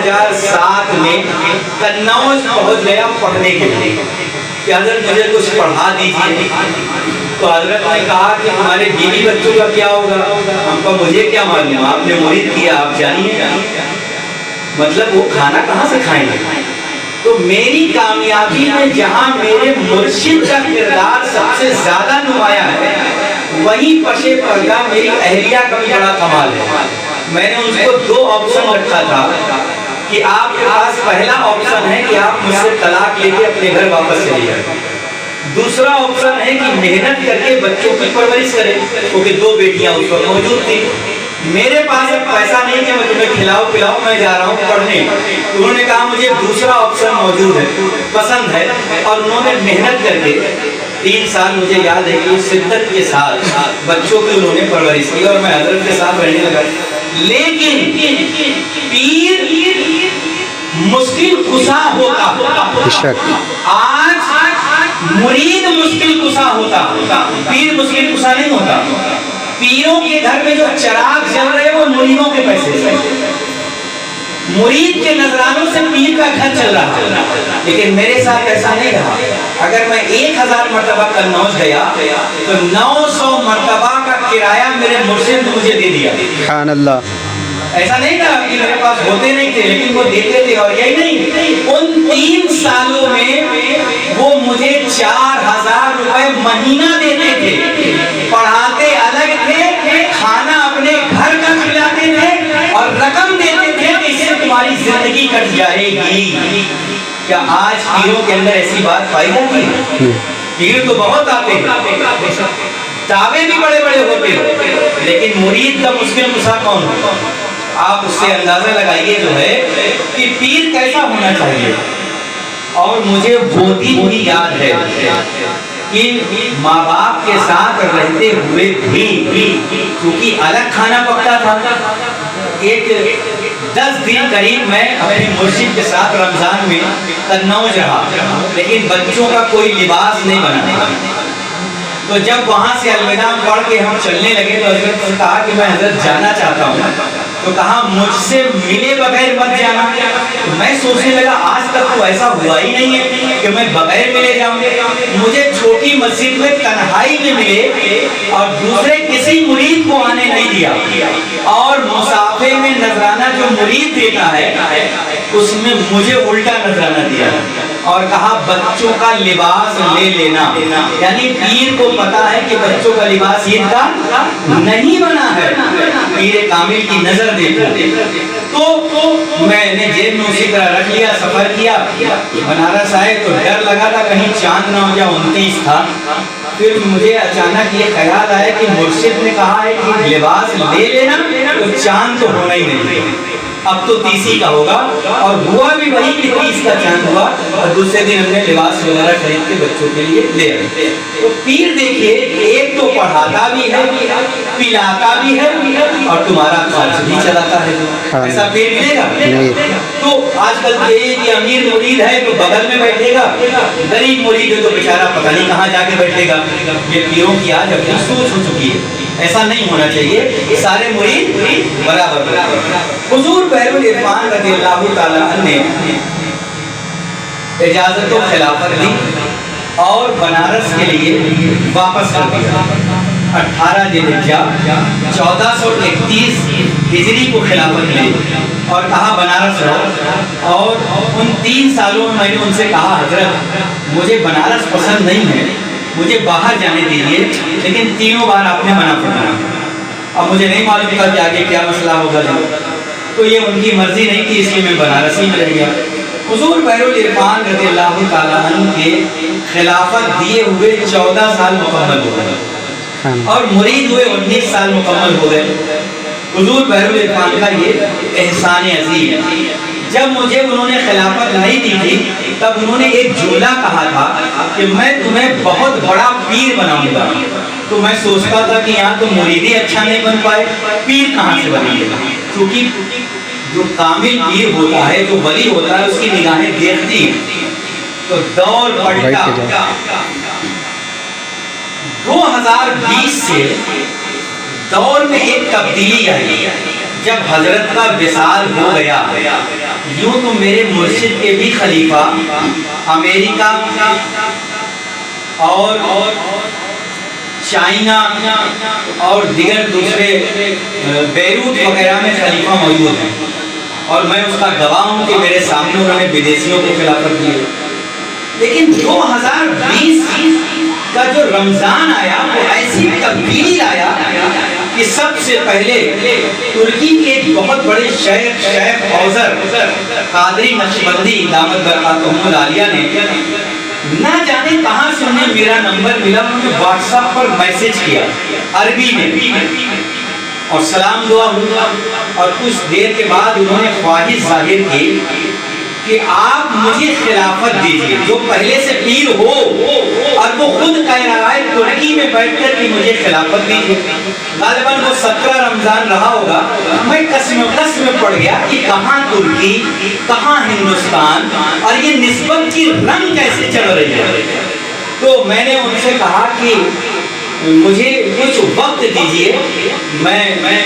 2007 میں قنوج پہنچ گیا پڑھنے کے لیے کہ حضرت مجھے کچھ پڑھا دیجیے. تو حضرت نے کہا کہ تمہارے بیوی بچوں کا کیا ہوگا؟ ہم کو مجھے کیا معلوم، آپ نے مرید کیا، آپ جانیے. مطلب وہ کھانا کہاں سے کھائیں گے؟ تو میری کامیابی میں جہاں میرے مرشد کا کردار سب سے زیادہ نمایاں ہے، وہیں پشے پردہ میری اہلیہ کا بھی بڑا کمال ہے. میں نے ان کو 2 آپشن رکھا تھا کہ آپ کے پاس پہلا آپشن ہے کہ آپ مجھ سے طلاق لے کے اپنے گھر واپس چلے جائیں. دوسرا آپشن ہے کہ محنت کر کے بچوں کی پرورش کریں، کیونکہ 2 بیٹیاں اس وقت موجود تھیں. میرے پاس اب پیسہ نہیں کہ میں تمہیں کھلاؤ پلاؤ، میں جا رہا ہوں پڑھنے. انہوں نے کہا مجھے دوسرا آپشن موجود ہے، پسند ہے، اور انہوں نے محنت کر کے 3 سال مجھے یاد ہے کہ شدت کے ساتھ بچوں کی انہوں نے پرورش کی اور میں حضرت کے ساتھ رہنے لگا. لیکن پیر مشکل کشا ہوتا، آج مرید مشکل کشا ہوتا، پیر مشکل کشا نہیں ہوتا. پیروں کے گھر میں جو چراغ جل رہے وہ مریدوں کے پیسے سے، مرید کے نذرانوں سے پیر کا گھر چل رہا ہے. لیکن میرے ساتھ ایسا نہیں رہا. اگر میں 1000 مرتبہ قنوج گیا تو 900 مرتبہ کا کرایہ میرے مرشد نے مجھے دے دیا. سبحان اللہ. ایسا نہیں تھا کہ میرے پاس ہوتے نہیں تھے، لیکن وہ دیتے تھے. اور یہی نہیں، ان 3 سالوں میں وہ مجھے 4000 روپے مہینہ دیتے تھے. پڑھاتے الگ تھے، کھانا اپنے گھر کا کھلاتے تھے اور رقم دیتے تھے کہ اس سے تمہاری زندگی کٹ جائے گی. کیا آج پیروں کے اندر ایسی بات پائی جاتی ہے؟ پیر تو بہت آتے ہیں، دعوے بھی بڑے بڑے ہوتے ہیں، لیکن مرید کا مشکل کشا کون ہوتا؟ آپ اس سے اندازہ لگائیے جو ہے کہ پیر کیسا ہونا چاہیے. اور مجھے وہ دن بھی یاد ہے کہ ماں باپ کے ساتھ رہتے ہوئے بھی کیونکہ الگ کھانا پکتا تھا، ایک 10 دن قریب میں اپنے مرشد کے ساتھ رمضان میں قنوج رہا، لیکن بچوں کا کوئی لباس نہیں بنا. تو جب وہاں سے الوداع پڑھ کے ہم چلنے لگے تو حضرت نے کہا کہ میں حضرت جانا چاہتا ہوں. تو کہا مجھ سے ملے بغیر مت جانا. تو میں سوچنے لگا آج تک تو ایسا ہوا ہی نہیں ہے کہ میں بغیر ملے جاؤں. مجھے چھوٹی مسجد میں تنہائی میں ملے اور دوسرے کسی مرید کو آنے نہیں دیا. اور مسافے میں نذرانہ جو مرید دیتا ہے اس میں مجھے الٹا نذرانہ دیا اور کہا بچوں کا لباس لے لینا. یعنی پیر کو پتا ہے کہ بچوں کا لباس عید کا نہیں بنا ہے. پیر کامل کی نظر دیکھو. تو میں نے جیب میں اسی طرح رکھ لیا. سفر کیا، بنارس آئے تو ڈر لگا تھا کہیں چاند نہ ہو جائے. 29 تھا. پھر مجھے اچانک یہ خیال آیا کہ مرشد نے کہا ہے کہ لباس لے لینا تو چاند تو ہونا ہی نہیں، اب تو 30 کا ہوگا. اور ہوا بھی وہی کہ 30 کا چاند ہوا اور دوسرے دن ہم نے لباس وغیرہ خرید کے بچوں کے لیے لے آئے. تو پیر دیکھیے ایک تو پڑھاتا بھی ہے، پلاتا بھی ہے اور تمہارا خرچ بھی چلاتا ہے. ایسا پیر ملے گا؟ تو آج کل یہ کہ امیر مرید ہے تو بغل میں بیٹھے گا، غریب مرید ہے تو بیچارہ پتہ نہیں کہاں جا کے بیٹھے گا. یہ پیروں کی آج اپنی سوچ ہو چکی ہے. ایسا نہیں ہونا چاہیے. سارے مرید برابر ہوتے ہیں. حضور بحر العرفان رضی اللہ تعالیٰ عنہ نے اجازت و خلافت دی اور بنارس کے لیے واپس کر دیا. 18 ذی الحجہ 1431 ہجری کو خلافت لی اور کہا بنارس رہو. اور ان 3 سالوں میں نے ان سے کہا حضرت مجھے بنارس پسند نہیں ہے، مجھے باہر جانے دیجیے. لیکن 3 بار آپ نے منع فرمایا. اب مجھے نہیں معلوم تھا کہ آگے کیا مسئلہ ہوگا. تو یہ ان کی مرضی نہیں تھی، اس لیے میں بنارس ہی میں رہ گیا. حضور بحر العرفان رضی اللہ تعالیٰ عنہ کے خلافت دیے ہوئے 14 سال مکمل ہو گئے اور مرید ہوئے 19 سال مکمل ہو گئے. حضور بحر العرفان کا یہ احسان عظیم ہے. جب مجھے انہوں نے خلافت نہیں دی تھی تب انہوں نے ایک جملہ کہا تھا کہ میں تمہیں بہت بڑا پیر بناؤں گا. تو میں سوچتا تھا کہ یہاں تو مریدی اچھا نہیں بن پائے، پیر کہاں سے بنے گا؟ کیونکہ جو کامل پیر ہوتا ہے، جو ولی ہوتا ہے، اس کی نگاہیں دیکھتی ہیں. تو دور پلٹا. 2020 سے دور میں ایک تبدیلی آئی. جب حضرت کا وصال ہو گیا، یوں تو میرے مرشد کے بھی خلیفہ امریکہ اور چائنا اور دیگر دوسرے بیروت وغیرہ میں خلیفہ موجود ہیں، اور میں اس کا گواہ ہوں کہ میرے سامنے انہوں نے بدیسیوں کو خلافت دی. لیکن 2020 کا جو رمضان آیا وہ ایسی تبدیلی لایا کہ سب سے پہلے ترکی کے ایک بہت بڑے شیخ اوزر قادری نقشبندی دامت برکاتہم العالیہ نے نہ جانے کہاں سے انہیں میرا نمبر ملا، انہوں نے واٹس ایپ پر میسج کیا عربی میں اور سلام دعا ہوا، اور کچھ دیر کے بعد انہوں نے خواہش ظاہر کی کہ آپ مجھے خلافت دیجیے، جو پہلے سے پیر ہو، اور وہ خود کہہ رہا ہے ترکی میں بیٹھ کر کہ مجھے خلافت دیجیے. غالباً وہ 17 رمضان رہا ہوگا. میں قسم پڑ گیا کہ کہاں ترکی کہاں ہندوستان، اور یہ نسبت کی رنگ کیسے چڑھ رہی ہے. تو میں نے ان سے کہا کہ مجھے کچھ وقت دیجیے، میں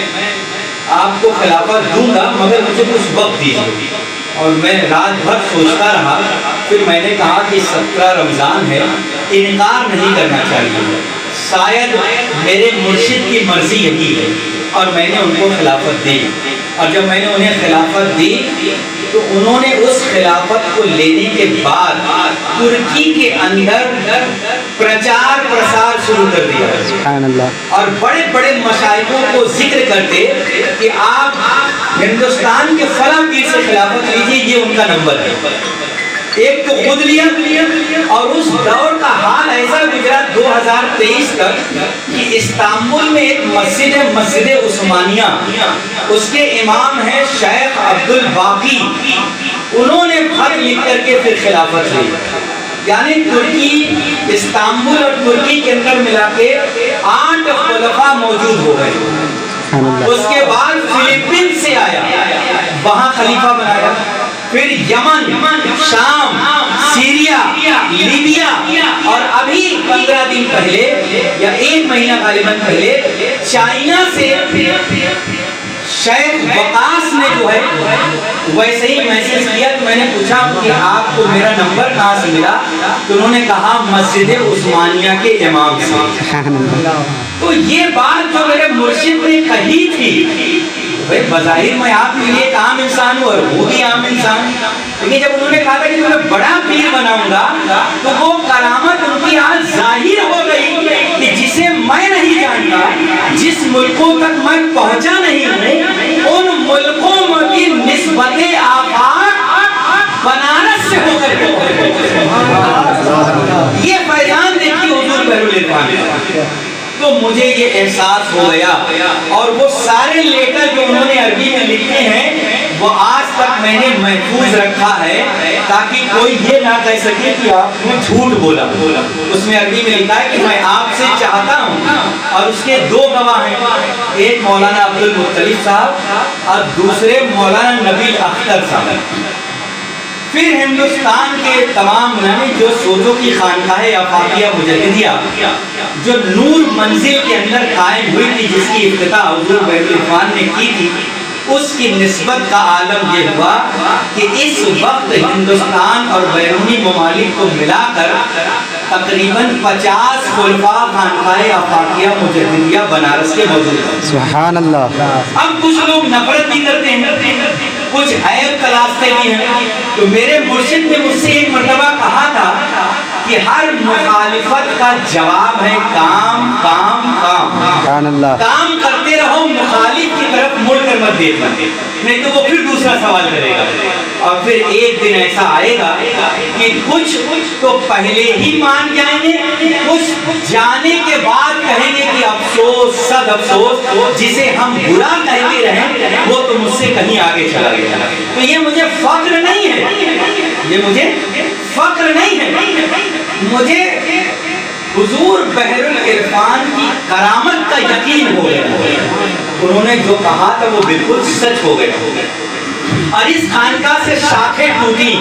آپ کو خلافت دوں گا، مگر مجھے کچھ وقت دیجیے. اور میں رات بھر سوچتا رہا. پھر میں نے کہا کہ 17 رمضان ہے، انکار نہیں کرنا چاہیے، شاید میرے مرشد کی مرضی یہی ہے. اور میں نے ان کو خلافت دی، اور جب میں نے انہیں خلافت دی تو انہوں نے اس خلافت کو لینے کے بعد ترکی کے اندر پرچار پرسار شروع کر دیا. سبحان اللہ. اور بڑے بڑے مشائخوں کو ذکر کرتے کہ آپ ہندوستان کے فلاں پیر سے خلافت لیجیے، یہ ان کا نمبر ہے. ایک تو خود لیا، اور اس دور کا حال ایسا گزرا 2023 تک کہ استنبول میں ایک مسجد ہے، مسجد عثمانیہ، اس کے امام ہیں شیخ عبدالباقی. انہوں نے خط لکھ کر کے پھر خلافت لی. یعنی ترکی، استنبول اور ترکی کے اندر ملا کے 8 خلفاء موجود ہو گئے. اس کے بعد فلپین سے آیا، وہاں خلیفہ بنایا. پھر یمن، شام، سیریا، لیبیا، اور ابھی 15 دن پہلے یا 1 مہینہ غالباً پہلے چائنا سے شیخ وقاص نے جو ہے ویسے ہی میسج کیا. تو میں نے پوچھا کہ آپ کو میرا نمبر کہاں سے ملا؟ تو انہوں نے کہا مسجد عثمانیہ کے امام سے. تو یہ بات جو میرے مرشد نے کہی تھی، بھائی بظاہر میں آپ کے لیے ایک عام انسان ہوں اور وہ بھی عام انسان، لیکن جب انہوں نے کہا تھا کہ میں بڑا پیر بناؤں گا تو وہ کرامت ان کی آج ظاہر ہو گئی کہ جسے میں نہیں جانتا، جس ملکوں تک میں پہنچا نہیں ہوں، ان ملکوں کی نسبت آفاق بنارس سے ہو کر کے یہ فیضان دیکھی حضور بہرالعرفان. تو مجھے یہ احساس ہو گیا، اور وہ سارے لیٹر جو انہوں نے عربی میں لکھے ہیں وہ آج تک میں نے محفوظ رکھا ہے تاکہ کوئی یہ نہ کہہ سکے کہ آپ نے جھوٹ بولا. اس میں عربی میں لکھا ہے کہ میں آپ سے چاہتا ہوں، اور اس کے 2 گواہ ہیں، ایک مولانا عبدالمطلب صاحب اور دوسرے مولانا نبیل اختر صاحب. پھر ہندوستان کے تمام جو سوچوں کی خانقاہ آفاقیہ مجددیہ جو نور منزل کے اندر قائم ہوئی تھی، جس کی افتتاح حضور بہرالعرفان نے کی تھی، اس کی نسبت کا عالم یہ ہوا کہ اس وقت ہندوستان اور بیرونی ممالک کو ملا کر تقریباً 50 خلفاء خانقاہ آفاقیہ مجددیہ بنارس کے موجود ہیں. سبحان اللہ. اب کچھ لوگ نفرت بھی کرتے ہیں، کچھ عیب تلاشتے بھی ہیں. تو میرے مرشد نے مجھ سے ایک مرتبہ کہا تھا کہ ہر مخالفت کا جواب ہے کام کام کام. سبحان اللہ. کام کرتے رہو، مخالف کی طرف مڑ کر مت دیکھنا، نہیں تو وہ پھر دوسرا سوال کرے گا. اور پھر ایک دن ایسا آئے گا کہ کچھ تو پہلے ہی مان جائیں گے، کچھ جانے کے بعد کہیں گے کہ افسوس صد افسوس، جسے ہم برا کہتے رہیں وہ تو مجھ سے کہیں آگے چلا گیا. تو یہ مجھے فخر نہیں ہے، یہ مجھے فخر نہیں ہے، مجھے حضور بہرالعرفان کی کرامت کا یقین ہو گیا. انہوں نے جو کہا تھا وہ بالکل سچ ہو گیا. اور اس خانقاہ سے شاخیں ٹوٹی،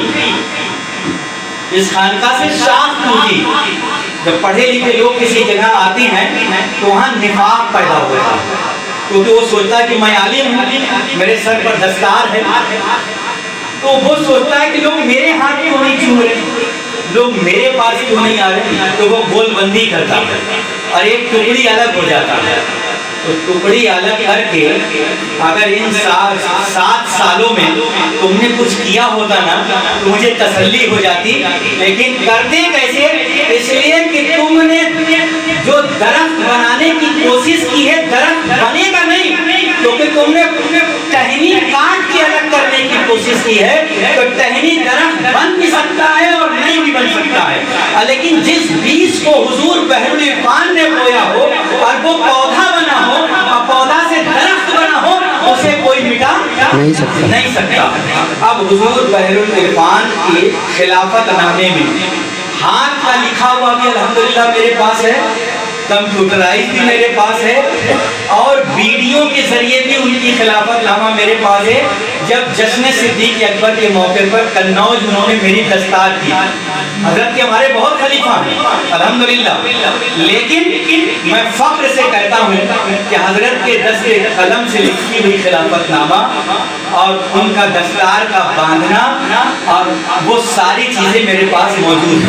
اس خانقاہ سے شاخ ٹوٹی. جب پڑھے لکھے لوگ کسی جگہ آتے ہیں تو وہاں نفاق پیدا ہوتا ہے. کیونکہ وہ سوچتا ہے کہ میں عالم ہوں، میرے سر پر دستار ہے، تو وہ سوچتا ہے کہ لوگ میرے ہاتھ کیوں نہیں چھو رہے، لوگ میرے پاس کیوں نہیں آ رہے، تو وہ گول بندی کرتا ہے اور ایک ٹکڑی الگ ہو جاتا ہے۔ تو ٹکڑی الگ کر کے اگر ان 7 سالوں میں تم نے کچھ کیا ہوتا نا تو مجھے تسلی ہو جاتی، لیکن کرتے کیسے؟ اس لیے کہ تم نے جو درخت بنانے کی کوشش کی ہے درخت بنے گا نہیں، کیونکہ تم نے ٹہنی کاٹ کے الگ کرنے کی کوشش کی ہے، تو ٹہنی درخت بن بھی سکتا ہے اور نہیں بھی بن سکتا ہے، لیکن جس بیج کو حضور بحر العرفان نے بویا ہو اور وہ پودا بنا ہو اور پودا سے درخت بنا ہو، اسے کوئی مٹا نہیں سکتا۔ اب حضور بحر العرفان کے خلافت نامے میں ہاتھ کا لکھا ہوا بھی الحمدللہ میرے پاس ہے، کمپیوٹرائز بھی میرے پاس ہے، اور ویڈیو کے ذریعے بھی ان کی خلافت نامہ میرے پاس ہے۔ جب جشن صدیق اکبر کے موقع پر قنوج انہوں نے میری دستار کی، حضرت کے ہمارے بہت خلیفہ ہیں الحمدللہ، لیکن میں فخر سے کہتا ہوں کہ حضرت کے دست قلم سے لکھی ہوئی خلافت نامہ اور ان کا دستار کا باندھنا اور وہ ساری چیزیں میرے پاس موجود ہیں۔